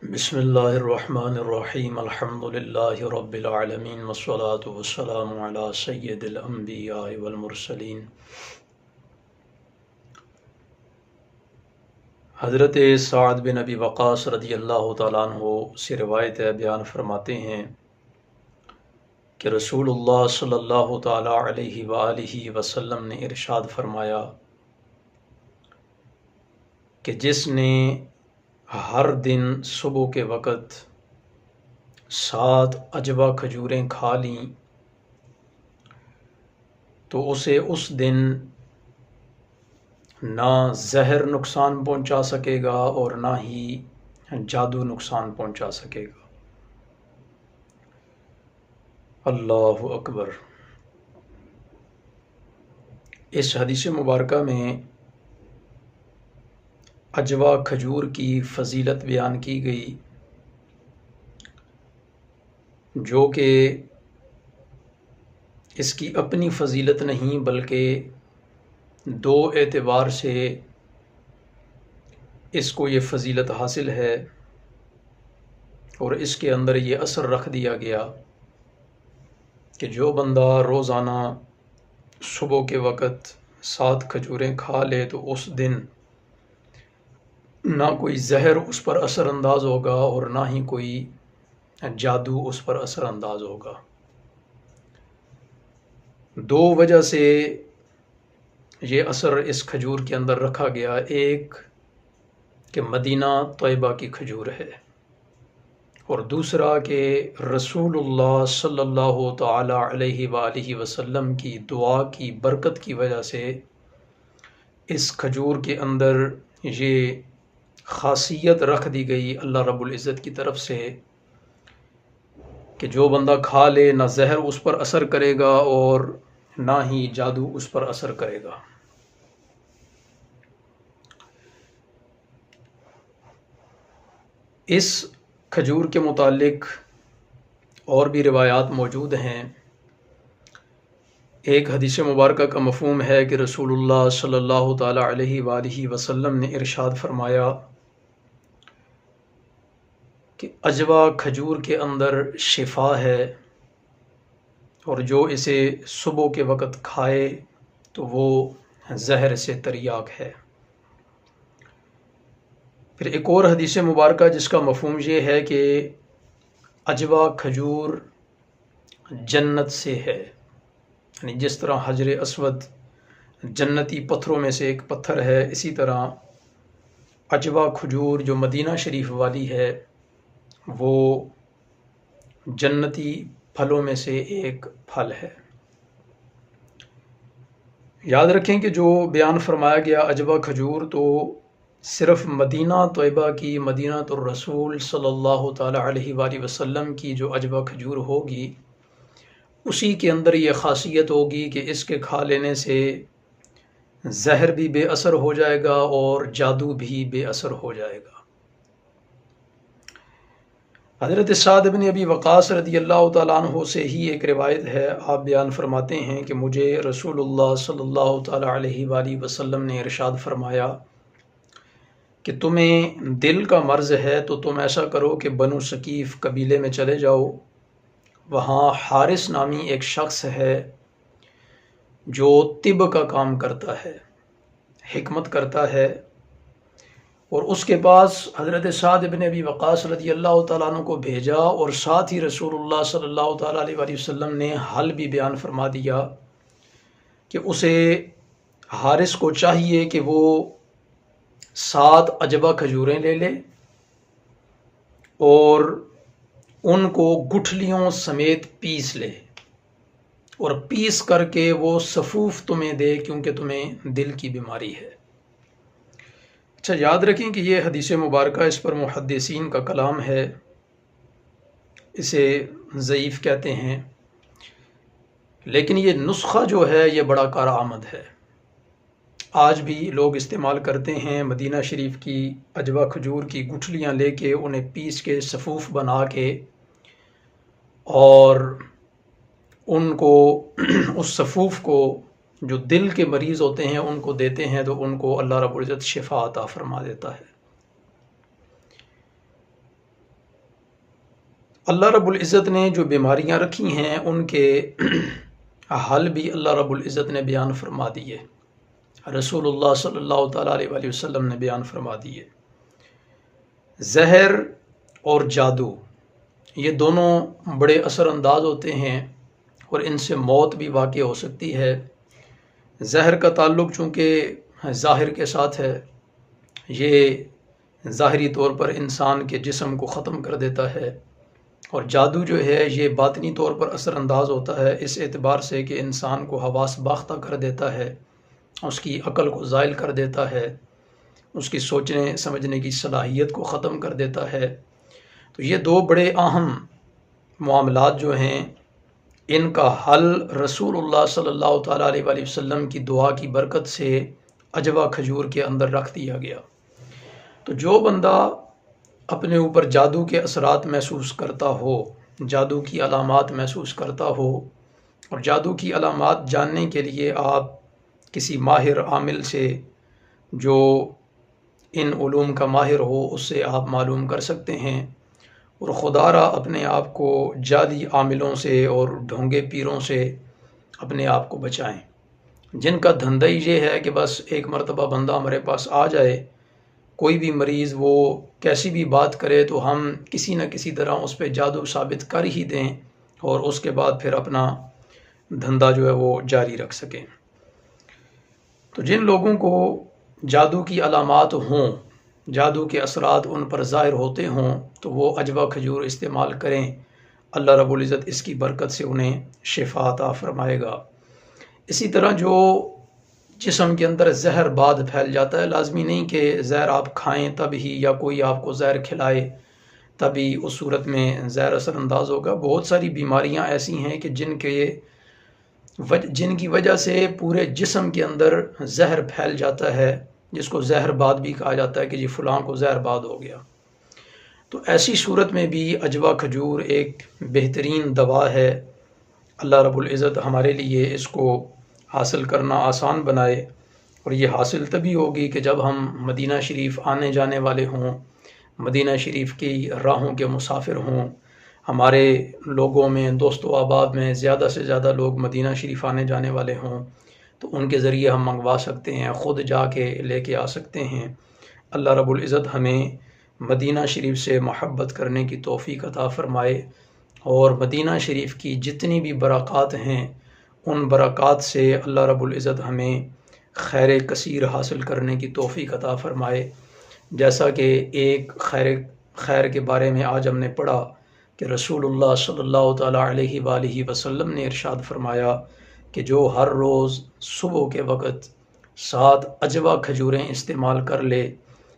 بسم اللہ الرحمن الرحیم الحمد للہ رب العالمین والصلاة والسلام علی سید الانبیاء والمرسلین۔ حضرت سعد بن ابی وقاص رضی اللہ تعالیٰ عنہ سے روایت ہے، بیان فرماتے ہیں کہ رسول اللہ صلی اللہ تعالیٰ علیہ وآلہ وسلم نے ارشاد فرمایا کہ جس نے ہر دن صبح کے وقت 7 عجوہ کھجوریں کھا لیں تو اسے اس دن نہ زہر نقصان پہنچا سکے گا اور نہ ہی جادو نقصان پہنچا سکے گا۔ اللہ اکبر۔ اس حدیث مبارکہ میں عجوہ کھجور کی فضیلت بیان کی گئی، جو کہ اس کی اپنی فضیلت نہیں بلکہ 2 اعتبار سے اس کو یہ فضیلت حاصل ہے، اور اس کے اندر یہ اثر رکھ دیا گیا کہ جو بندہ روزانہ صبح کے وقت 7 کھجوریں کھا لے تو اس دن نہ کوئی زہر اس پر اثر انداز ہوگا اور نہ ہی کوئی جادو اس پر اثر انداز ہوگا۔ 2 وجہ سے یہ اثر اس کھجور کے اندر رکھا گیا، ایک کہ مدینہ طیبہ کی کھجور ہے، اور دوسرا کہ رسول اللہ صلی اللہ تعالی علیہ وآلہ وسلم کی دعا کی برکت کی وجہ سے اس کھجور کے اندر یہ خاصیت رکھ دی گئی اللہ رب العزت کی طرف سے کہ جو بندہ کھا لے نہ زہر اس پر اثر کرے گا اور نہ ہی جادو اس پر اثر کرے گا۔ اس کھجور کے متعلق اور بھی روایات موجود ہیں۔ ایک حدیث مبارکہ کا مفہوم ہے کہ رسول اللہ صلی اللہ تعالی علیہ وآلہ وسلم نے ارشاد فرمایا کہ عجوہ کھجور کے اندر شفا ہے، اور جو اسے صبح کے وقت کھائے تو وہ زہر سے تریاک ہے۔ پھر ایک اور حدیث مبارکہ جس کا مفہوم یہ ہے کہ عجوہ کھجور جنت سے ہے، یعنی جس طرح حجر اسود جنتی پتھروں میں سے ایک پتھر ہے، اسی طرح عجوہ کھجور جو مدینہ شریف والی ہے وہ جنتی پھلوں میں سے ایک پھل ہے۔ یاد رکھیں کہ جو بیان فرمایا گیا عجوہ کھجور تو صرف مدینہ طیبہ کی، مدینہ الرسول صلی اللہ تعالی علیہ وآلہ وسلم کی جو عجوہ کھجور ہوگی اسی کے اندر یہ خاصیت ہوگی کہ اس کے کھا لینے سے زہر بھی بے اثر ہو جائے گا اور جادو بھی بے اثر ہو جائے گا۔ حضرت سعد بن ابی وقاص رضی اللہ تعالیٰ عنہ سے ہی ایک روایت ہے، آپ بیان فرماتے ہیں کہ مجھے رسول اللہ صلی اللہ تعالیٰ علیہ وآلہ وسلم نے ارشاد فرمایا کہ تمہیں دل کا مرض ہے تو تم ایسا کرو کہ بنو ثقیف قبیلے میں چلے جاؤ، وہاں حارث نامی ایک شخص ہے جو طب کا کام کرتا ہے، حکمت کرتا ہے، اور اس کے پاس حضرت سعد بن ابی وقاص رضی اللہ تعالیٰ عنہ کو بھیجا، اور ساتھ ہی رسول اللہ صلی اللہ تعالیٰ علیہ وآلہ وسلم نے حل بھی بیان فرما دیا کہ اسے حارث کو چاہیے کہ وہ 7 عجوہ کھجوریں لے لے اور ان کو گٹھلیوں سمیت پیس لے، اور پیس کر کے وہ سفوف تمہیں دے کیونکہ تمہیں دل کی بیماری ہے۔ اچھا، یاد رکھیں کہ یہ حدیث مبارکہ اس پر محدثین کا کلام ہے، اسے ضعیف کہتے ہیں، لیکن یہ نسخہ جو ہے یہ بڑا کارآمد ہے، آج بھی لوگ استعمال کرتے ہیں۔ مدینہ شریف کی عجوہ کھجور کی گٹھلیاں لے کے انہیں پیس کے سفوف بنا کے اور ان کو اس سفوف کو جو دل کے مریض ہوتے ہیں ان کو دیتے ہیں تو ان کو اللہ رب العزت شفا عطا فرما دیتا ہے۔ اللہ رب العزت نے جو بیماریاں رکھی ہیں ان کے حل بھی اللہ رب العزت نے بیان فرما دیے، رسول اللہ صلی اللہ تعالیٰ علیہ وآلہ وسلم نے بیان فرما دیے۔ زہر اور جادو یہ دونوں بڑے اثر انداز ہوتے ہیں اور ان سے موت بھی واقع ہو سکتی ہے۔ زہر کا تعلق چونکہ ظاہر کے ساتھ ہے، یہ ظاہری طور پر انسان کے جسم کو ختم کر دیتا ہے، اور جادو جو ہے یہ باطنی طور پر اثر انداز ہوتا ہے اس اعتبار سے کہ انسان کو حواس باختہ کر دیتا ہے، اس کی عقل کو زائل کر دیتا ہے، اس کی سوچنے سمجھنے کی صلاحیت کو ختم کر دیتا ہے۔ تو یہ دو بڑے اہم معاملات جو ہیں ان کا حل رسول اللہ صلی اللہ تعالیٰ علیہ وآلہ وسلم کی دعا کی برکت سے عجوہ کھجور کے اندر رکھ دیا گیا۔ تو جو بندہ اپنے اوپر جادو کے اثرات محسوس کرتا ہو، جادو کی علامات محسوس کرتا ہو، اور جادو کی علامات جاننے کے لیے آپ کسی ماہر عامل سے جو ان علوم کا ماہر ہو اس سے آپ معلوم کر سکتے ہیں، اور خدا را اپنے آپ کو جادی عاملوں سے اور ڈھونگے پیروں سے اپنے آپ کو بچائیں، جن کا دھندہ یہ ہے کہ بس ایک مرتبہ بندہ ہمارے پاس آ جائے، کوئی بھی مریض وہ کیسی بھی بات کرے تو ہم کسی نہ کسی طرح اس پہ جادو ثابت کر ہی دیں اور اس کے بعد پھر اپنا دھندہ جو ہے وہ جاری رکھ سکیں۔ تو جن لوگوں کو جادو کی علامات ہوں، جادو کے اثرات ان پر ظاہر ہوتے ہوں، تو وہ عجوہ کھجور استعمال کریں، اللہ رب العزت اس کی برکت سے انہیں شفا عطا فرمائے گا۔ اسی طرح جو جسم کے اندر زہر بعد پھیل جاتا ہے، لازمی نہیں کہ زہر آپ کھائیں تب ہی یا کوئی آپ کو زہر کھلائے تبھی اس صورت میں زہر اثر انداز ہوگا۔ بہت ساری بیماریاں ایسی ہیں کہ جن کی وجہ سے پورے جسم کے اندر زہر پھیل جاتا ہے، جس کو زہر باد بھی کہا جاتا ہے کہ جی فلاں کو زہر باد ہو گیا۔ تو ایسی صورت میں بھی عجوہ کھجور ایک بہترین دوا ہے۔ اللہ رب العزت ہمارے لیے اس کو حاصل کرنا آسان بنائے، اور یہ حاصل تبھی ہوگی کہ جب ہم مدینہ شریف آنے جانے والے ہوں، مدینہ شریف کی راہوں کے مسافر ہوں، ہمارے لوگوں میں دوست و احباب میں زیادہ سے زیادہ لوگ مدینہ شریف آنے جانے والے ہوں، تو ان کے ذریعے ہم منگوا سکتے ہیں، خود جا کے لے کے آ سکتے ہیں۔ اللہ رب العزت ہمیں مدینہ شریف سے محبت کرنے کی توفیق عطا فرمائے، اور مدینہ شریف کی جتنی بھی برکات ہیں ان برکات سے اللہ رب العزت ہمیں خیر کثیر حاصل کرنے کی توفیق عطا فرمائے۔ جیسا کہ ایک خیر کے بارے میں آج ہم نے پڑھا کہ رسول اللہ صلی اللہ تعالیٰ علیہ وآلہ وسلم نے ارشاد فرمایا کہ جو ہر روز صبح کے وقت 7 عجوہ کھجوریں استعمال کر لے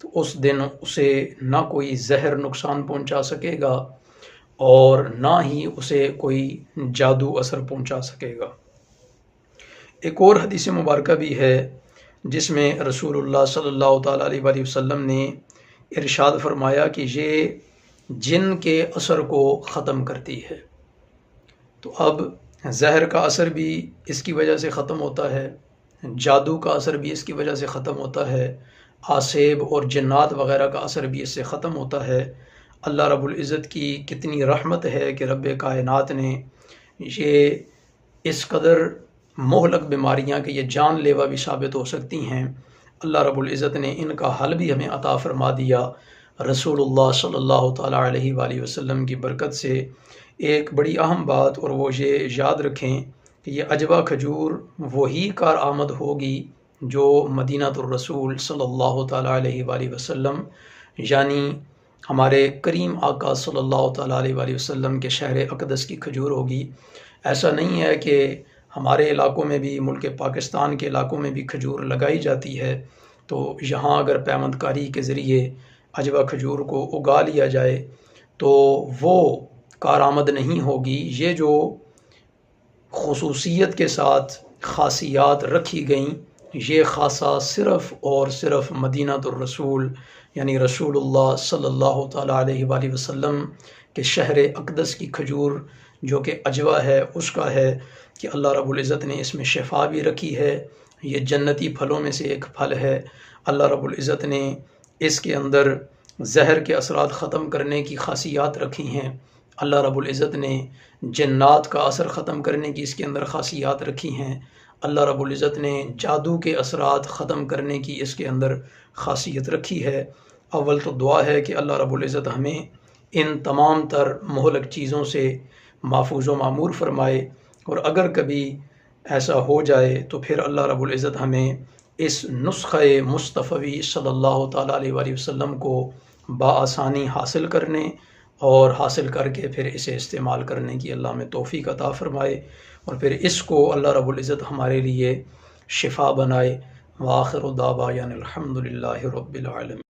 تو اس دن اسے نہ کوئی زہر نقصان پہنچا سکے گا اور نہ ہی اسے کوئی جادو اثر پہنچا سکے گا۔ ایک اور حدیث مبارکہ بھی ہے جس میں رسول اللہ صلی اللہ تعالیٰ علیہ وآلہ وسلم نے ارشاد فرمایا کہ یہ جن کے اثر کو ختم کرتی ہے۔ تو اب زہر کا اثر بھی اس کی وجہ سے ختم ہوتا ہے، جادو کا اثر بھی اس کی وجہ سے ختم ہوتا ہے، آسیب اور جنات وغیرہ کا اثر بھی اس سے ختم ہوتا ہے۔ اللہ رب العزت کی کتنی رحمت ہے کہ رب کائنات نے یہ اس قدر مہلک بیماریاں کہ یہ جان لیوا بھی ثابت ہو سکتی ہیں، اللہ رب العزت نے ان کا حل بھی ہمیں عطا فرما دیا رسول اللہ صلی اللہ تعالیٰ علیہ وآلہ وسلم کی برکت سے۔ ایک بڑی اہم بات، اور وہ یہ یاد رکھیں کہ یہ عجوہ کھجور وہی کارآمد ہوگی جو مدینہ الرسول صلی اللہ تعالیٰ علیہ وآلہ وسلم یعنی ہمارے کریم آقا صلی اللہ تعالیٰ علیہ وآلہ وسلم کے شہر اقدس کی کھجور ہوگی۔ ایسا نہیں ہے کہ ہمارے علاقوں میں بھی، ملک پاکستان کے علاقوں میں بھی کھجور لگائی جاتی ہے، تو یہاں اگر پیوند کاری کے ذریعے عجوہ کھجور کو اگا لیا جائے تو وہ کارآمد نہیں ہوگی۔ یہ جو خصوصیت کے ساتھ خاصیات رکھی گئیں، یہ خاصہ صرف اور صرف مدینہ الرسول یعنی رسول اللہ صلی اللہ تعالیٰ علیہ وآلہ وسلم کے شہر اقدس کی کھجور جو کہ عجوہ ہے اس کا ہے کہ اللہ رب العزت نے اس میں شفا بھی رکھی ہے۔ یہ جنتی پھلوں میں سے ایک پھل ہے۔ اللہ رب العزت نے اس کے اندر زہر کے اثرات ختم کرنے کی خاصیات رکھی ہیں۔ اللہ رب العزت نے جنات کا اثر ختم کرنے کی اس کے اندر خاصیات رکھی ہیں، اللہ رب العزت نے جادو کے اثرات ختم کرنے کی اس کے اندر خاصیت رکھی ہے۔ اول تو دعا ہے کہ اللہ رب العزت ہمیں ان تمام تر مہلک چیزوں سے محفوظ و معمور فرمائے، اور اگر کبھی ایسا ہو جائے تو پھر اللہ رب العزت ہمیں اس نسخہ مصطفی صلی اللہ تعالیٰ علیہ وآلہ وسلم کو بآسانی حاصل کرنے اور حاصل کر کے پھر اسے استعمال کرنے کی اللہ میں توفیق عطا فرمائے، اور پھر اس کو اللہ رب العزت ہمارے لیے شفا بنائے۔ وآخر دعوانا الحمد للہ رب العالمین۔